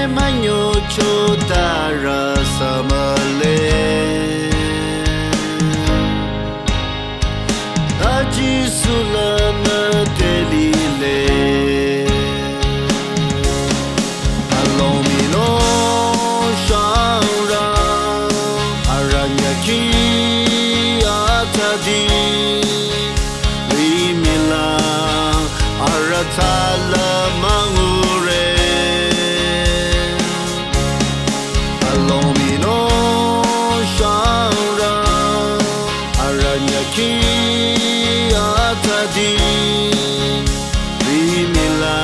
manyo chotara samale Aji sulana delile Alomino shara aranyaki atadi Rimila aratala mangure Alomino shara aranyaki atadi Rimila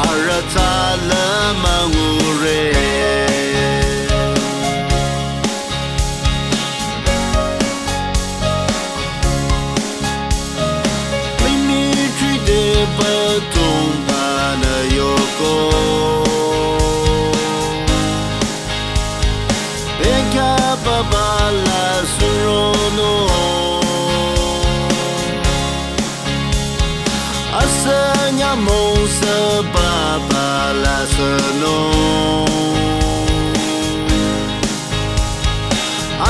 aratala mangure Batung bana yoko Beka babala surono Asanya mosa babala seno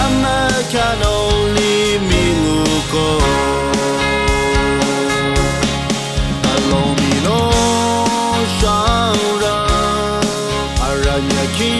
Ama can only minuko Alomino shara aranyaki